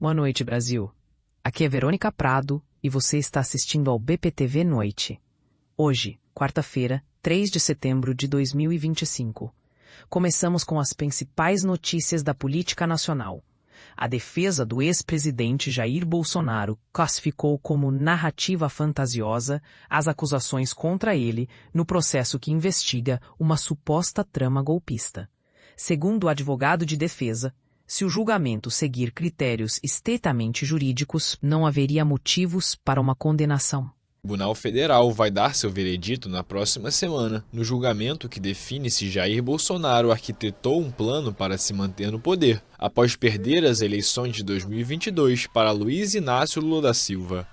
Boa noite, Brasil. Aqui é Verônica Prado e você está assistindo ao BPTV Noite. Hoje, quarta-feira, 3 de setembro de 2025. Começamos com as principais notícias da política nacional. A defesa do ex-presidente Jair Bolsonaro classificou como narrativa fantasiosa as acusações contra ele no processo que investiga uma suposta trama golpista. Segundo o advogado de defesa, se o julgamento seguir critérios estritamente jurídicos, não haveria motivos para uma condenação. O Tribunal Federal vai dar seu veredito na próxima semana, no julgamento que define se Jair Bolsonaro arquitetou um plano para se manter no poder, após perder as eleições de 2022 para Luiz Inácio Lula da Silva.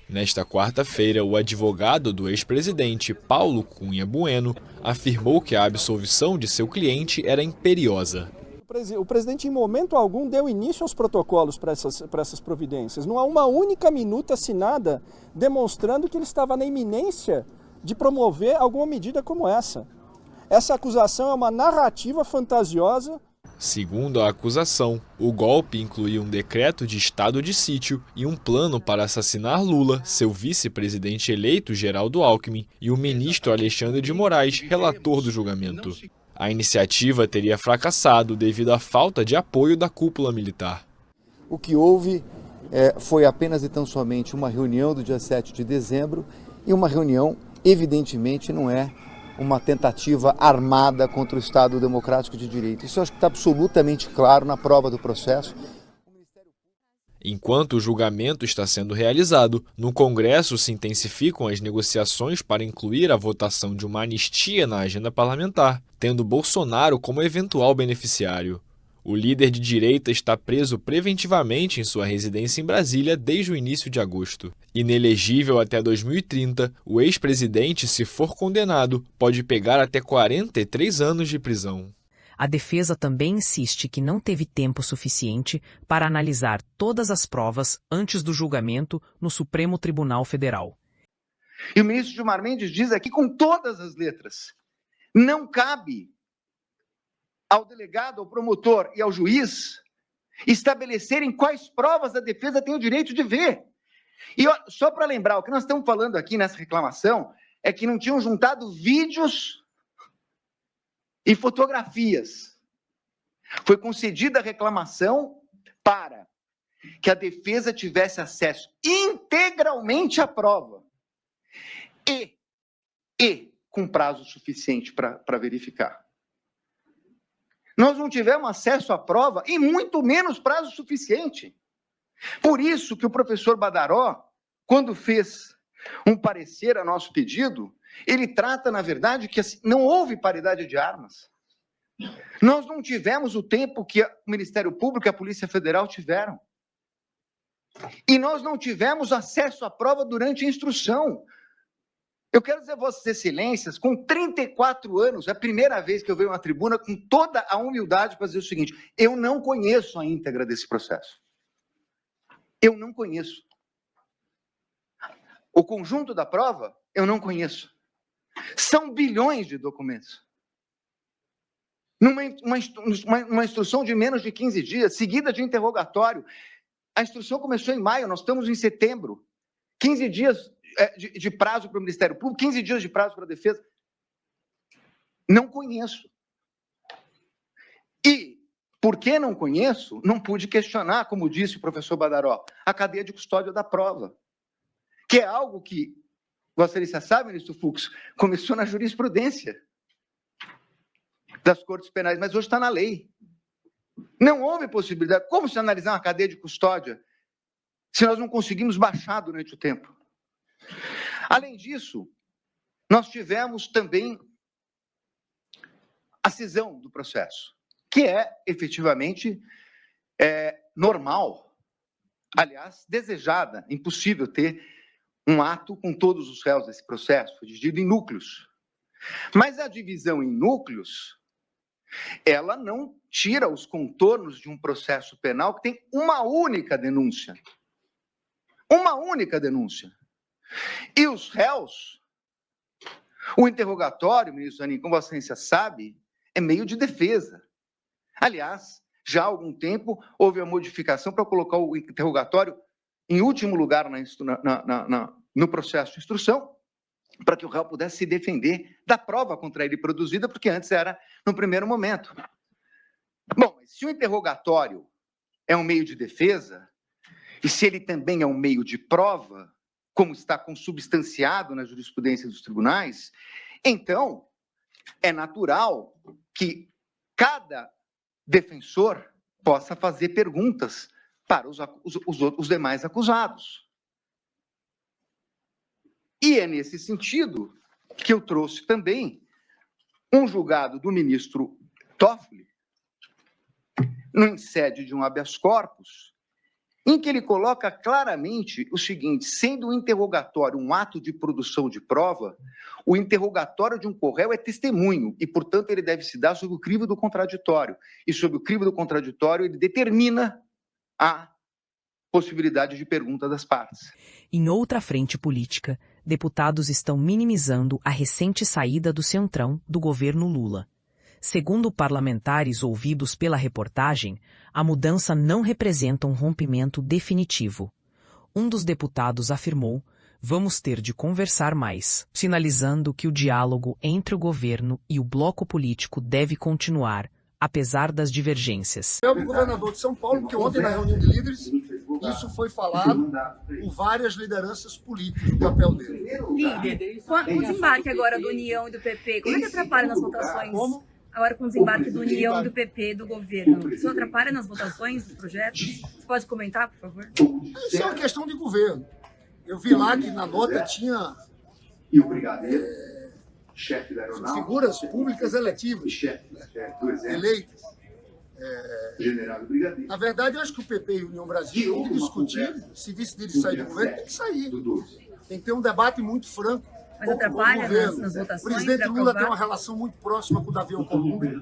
Nesta quarta-feira, o advogado do ex-presidente, Paulo Cunha Bueno, afirmou que a absolvição de seu cliente era imperiosa. O presidente, em momento algum, deu início aos protocolos para essas providências. Não há uma única minuta assinada demonstrando que ele estava na iminência de promover alguma medida como essa. Essa acusação é uma narrativa fantasiosa. Segundo a acusação, o golpe incluía um decreto de estado de sítio e um plano para assassinar Lula, seu vice-presidente eleito Geraldo Alckmin e o ministro Alexandre de Moraes, relator do julgamento. A iniciativa teria fracassado devido à falta de apoio da cúpula militar. O que houve foi apenas e tão somente uma reunião do dia 7 de dezembro e uma reunião, evidentemente, não é uma tentativa armada contra o Estado Democrático de Direito. Isso eu acho que está absolutamente claro na prova do processo. Enquanto o julgamento está sendo realizado, no Congresso se intensificam as negociações para incluir a votação de uma anistia na agenda parlamentar, tendo Bolsonaro como eventual beneficiário. O líder de direita está preso preventivamente em sua residência em Brasília desde o início de agosto. Inelegível até 2030, o ex-presidente, se for condenado, pode pegar até 43 anos de prisão. A defesa também insiste que não teve tempo suficiente para analisar todas as provas antes do julgamento no Supremo Tribunal Federal. E o ministro Gilmar Mendes diz aqui com todas as letras: não cabe ao delegado, ao promotor e ao juiz estabelecerem quais provas a defesa tem o direito de ver. E só para lembrar, o que nós estamos falando aqui nessa reclamação é que não tinham juntado vídeos e fotografias. Foi concedida a reclamação para que a defesa tivesse acesso integralmente à prova e com prazo suficiente para verificar. Nós não tivemos acesso à prova e muito menos prazo suficiente. Por isso que o professor Badaró, quando fez um parecer a nosso pedido, ele trata, na verdade, que não houve paridade de armas. Nós não tivemos o tempo que o Ministério Público e a Polícia Federal tiveram. E nós não tivemos acesso à prova durante a instrução. Eu quero dizer a Vossas Excelências, com 34 anos, é a primeira vez que eu venho à tribuna com toda a humildade para dizer o seguinte: eu não conheço a íntegra desse processo. Eu não conheço. O conjunto da prova, eu não conheço. São bilhões de documentos. Numa instrução de menos de 15 dias, seguida de interrogatório. A instrução começou em maio, nós estamos em setembro. 15 dias de prazo para o Ministério Público, 15 dias de prazo para a defesa. Não conheço. E, porque não conheço, não pude questionar, como disse o professor Badaró, a cadeia de custódia da prova. Que é algo que, Vossa Excelência sabe, ministro Fux, começou na jurisprudência das Cortes Penais, mas hoje está na lei. Não houve possibilidade. Como se analisar uma cadeia de custódia se nós não conseguimos baixar durante o tempo? Além disso, nós tivemos também a cisão do processo, que é efetivamente normal, aliás, desejada. Impossível ter um ato com todos os réus desse processo, foi dividido em núcleos. Mas a divisão em núcleos, ela não tira os contornos de um processo penal que tem uma única denúncia. Uma única denúncia. E os réus, o interrogatório, ministro Zanin, como Vossa Excelência sabe, é meio de defesa. Aliás, Já há algum tempo, houve a modificação para colocar o interrogatório em último lugar no processo de instrução, para que o réu pudesse se defender da prova contra ele produzida, porque antes era no primeiro momento. Bom, se o interrogatório é um meio de defesa, e se ele também é um meio de prova, como está consubstanciado na jurisprudência dos tribunais, então é natural que cada defensor possa fazer perguntas para os demais acusados. E é nesse sentido que eu trouxe também um julgado do ministro Toffoli, em sede de um habeas corpus, em que ele coloca claramente o seguinte: sendo o interrogatório um ato de produção de prova, o interrogatório de um corréu é testemunho e, portanto, ele deve se dar sob o crivo do contraditório. E, sob o crivo do contraditório, ele determina a possibilidade de pergunta das partes. Em outra frente política, deputados estão minimizando a recente saída do Centrão do governo Lula. Segundo parlamentares ouvidos pela reportagem, a mudança não representa um rompimento definitivo. Um dos deputados afirmou: "Vamos ter de conversar mais", sinalizando que o diálogo entre o governo e o bloco político deve continuar, apesar das divergências. É o governador de São Paulo, porque ontem na reunião de líderes, isso foi falado por várias lideranças políticas, o papel dele. Líder, com o desembarque agora do União e do PP, como é que atrapalha nas votações? Como? Agora com o desembarque do União e do PP, do governo, isso atrapalha nas votações dos projetos? Você pode comentar, por favor? Isso é uma questão de governo. Eu vi lá que na nota tinha figuras públicas eletivas, eleitas. Na verdade, eu acho que o PP e a União Brasil têm que discutir, se decidir sair do governo, tem que sair. Tem que ter um debate muito franco. Mas atrapalha nas votações? O presidente Lula tem uma relação muito próxima com o Davi Alcolumbre.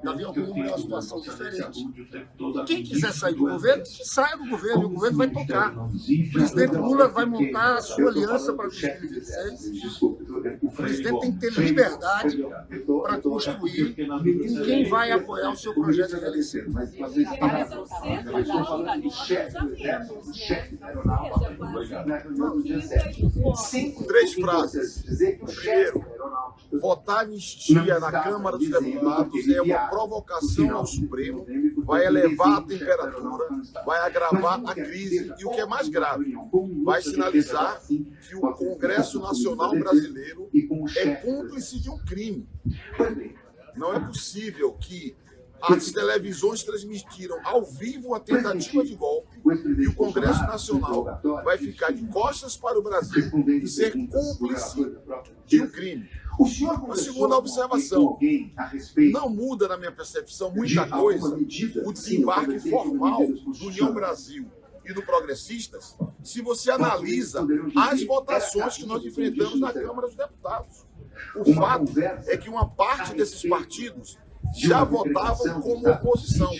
Davi Alcolumbre é uma situação diferente. E quem quiser sair do governo, que saia do governo, e o governo vai tocar. O presidente Lula vai montar a sua aliança para 2026. O presidente tem que ter liberdade para construir com quem vai apoiar o seu projeto de reeleição. Três frases. Primeiro, votar anistia na Câmara dos Deputados é uma provocação ao Supremo, vai elevar a temperatura, vai agravar a crise e, o que é mais grave, vai sinalizar que o Congresso Nacional Brasileiro é cúmplice de um crime. Não é possível que as televisões transmitiram ao vivo a tentativa de golpe e o Congresso Nacional vai ficar de costas para o Brasil e ser cúmplice de um crime. Uma segunda observação: não muda, na minha percepção, muita coisa o desembarque formal do União Brasil e do Progressistas se você analisa as votações que nós enfrentamos na Câmara dos Deputados. O fato é que uma parte desses partidos já votavam como oposição,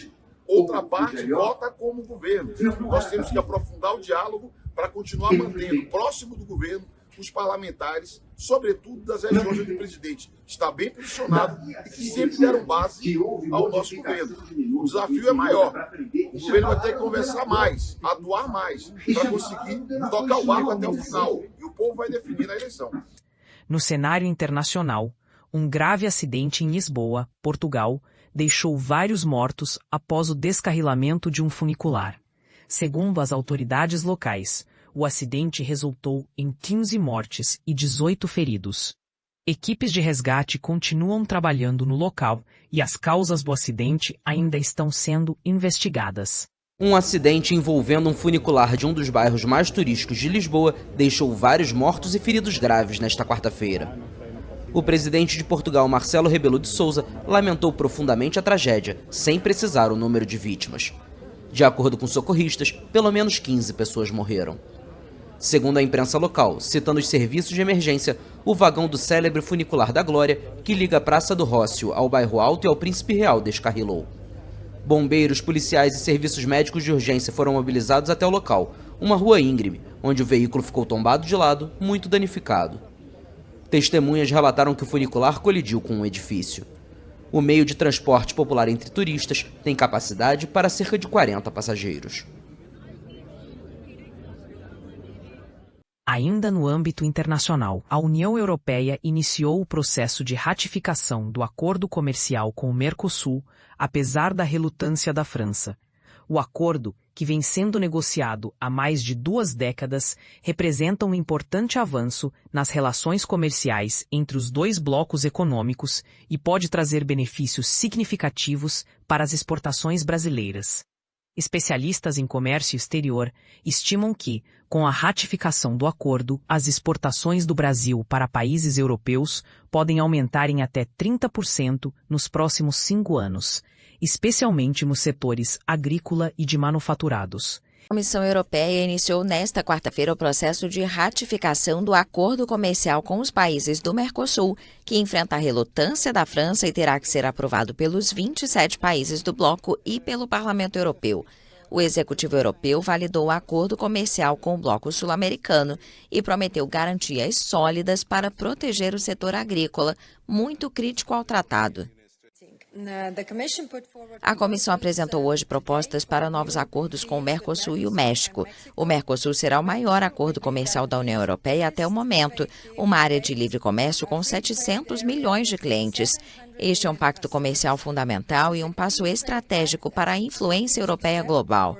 outra parte vota como governo. Nós temos que aprofundar o diálogo para continuar mantendo próximo do governo os parlamentares, sobretudo das regiões onde o presidente está bem posicionado e que sempre deram base ao nosso governo. O desafio é maior. O governo vai ter que conversar mais, atuar mais, para conseguir tocar o barco até o final. E o povo vai definir a eleição. No cenário internacional, um grave acidente em Lisboa, Portugal, deixou vários mortos após o descarrilamento de um funicular. Segundo as autoridades locais, o acidente resultou em 15 mortes e 18 feridos. Equipes de resgate continuam trabalhando no local e as causas do acidente ainda estão sendo investigadas. Um acidente envolvendo um funicular de um dos bairros mais turísticos de Lisboa deixou vários mortos e feridos graves nesta quarta-feira. O presidente de Portugal, Marcelo Rebelo de Sousa, lamentou profundamente a tragédia, sem precisar o número de vítimas. De acordo com socorristas, pelo menos 15 pessoas morreram. Segundo a imprensa local, citando os serviços de emergência, o vagão do célebre funicular da Glória, que liga a Praça do Rócio ao Bairro Alto e ao Príncipe Real, descarrilou. Bombeiros, policiais e serviços médicos de urgência foram mobilizados até o local, uma rua íngreme, onde o veículo ficou tombado de lado, muito danificado. Testemunhas relataram que o funicular colidiu com um edifício. O meio de transporte popular entre turistas tem capacidade para cerca de 40 passageiros. Ainda no âmbito internacional, a União Europeia iniciou o processo de ratificação do acordo comercial com o Mercosul, apesar da relutância da França. O acordo, que vem sendo negociado há mais de 2 décadas, representa um importante avanço nas relações comerciais entre os 2 blocos econômicos e pode trazer benefícios significativos para as exportações brasileiras. Especialistas em comércio exterior estimam que, com a ratificação do acordo, as exportações do Brasil para países europeus podem aumentar em até 30% nos próximos 5 anos, especialmente nos setores agrícola e de manufaturados. A Comissão Europeia iniciou nesta quarta-feira o processo de ratificação do acordo comercial com os países do Mercosul, que enfrenta a relutância da França e terá que ser aprovado pelos 27 países do bloco e pelo Parlamento Europeu. O Executivo Europeu validou o acordo comercial com o bloco sul-americano e prometeu garantias sólidas para proteger o setor agrícola, muito crítico ao tratado. A Comissão apresentou hoje propostas para novos acordos com o Mercosul e o México. O Mercosul será o maior acordo comercial da União Europeia até o momento, uma área de livre comércio com 700 milhões de clientes. Este é um pacto comercial fundamental e um passo estratégico para a influência europeia global.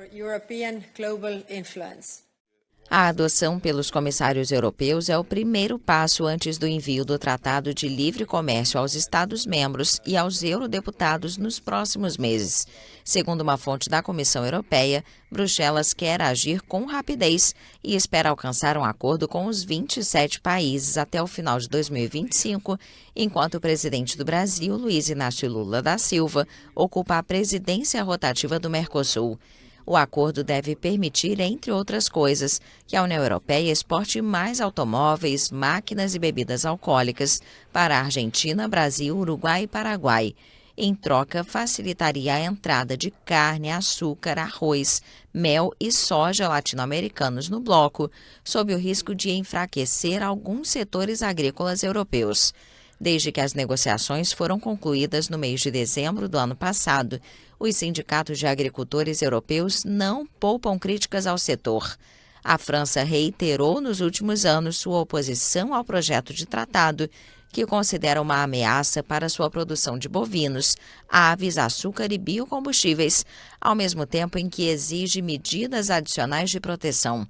A adoção pelos comissários europeus é o primeiro passo antes do envio do Tratado de Livre Comércio aos Estados-membros e aos eurodeputados nos próximos meses. Segundo uma fonte da Comissão Europeia, Bruxelas quer agir com rapidez e espera alcançar um acordo com os 27 países até o final de 2025, enquanto o presidente do Brasil, Luiz Inácio Lula da Silva, ocupa a presidência rotativa do Mercosul. O acordo deve permitir, entre outras coisas, que a União Europeia exporte mais automóveis, máquinas e bebidas alcoólicas para a Argentina, Brasil, Uruguai e Paraguai. Em troca, facilitaria a entrada de carne, açúcar, arroz, mel e soja latino-americanos no bloco, sob o risco de enfraquecer alguns setores agrícolas europeus. Desde que as negociações foram concluídas no mês de dezembro do ano passado, os sindicatos de agricultores europeus não poupam críticas ao setor. A França reiterou nos últimos anos sua oposição ao projeto de tratado, que considera uma ameaça para sua produção de bovinos, aves, açúcar e biocombustíveis, ao mesmo tempo em que exige medidas adicionais de proteção.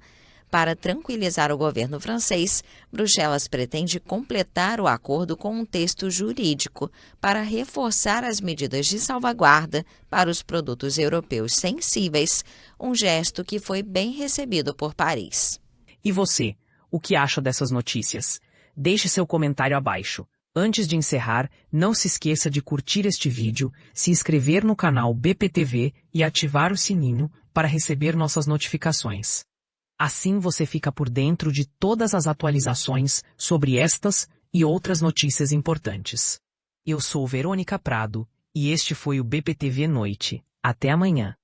Para tranquilizar o governo francês, Bruxelas pretende completar o acordo com um texto jurídico para reforçar as medidas de salvaguarda para os produtos europeus sensíveis, um gesto que foi bem recebido por Paris. E você, o que acha dessas notícias? Deixe seu comentário abaixo. Antes de encerrar, não se esqueça de curtir este vídeo, se inscrever no canal BPTV e ativar o sininho para receber nossas notificações. Assim você fica por dentro de todas as atualizações sobre estas e outras notícias importantes. Eu sou Verônica Prado, e este foi o BPTV Noite. Até amanhã.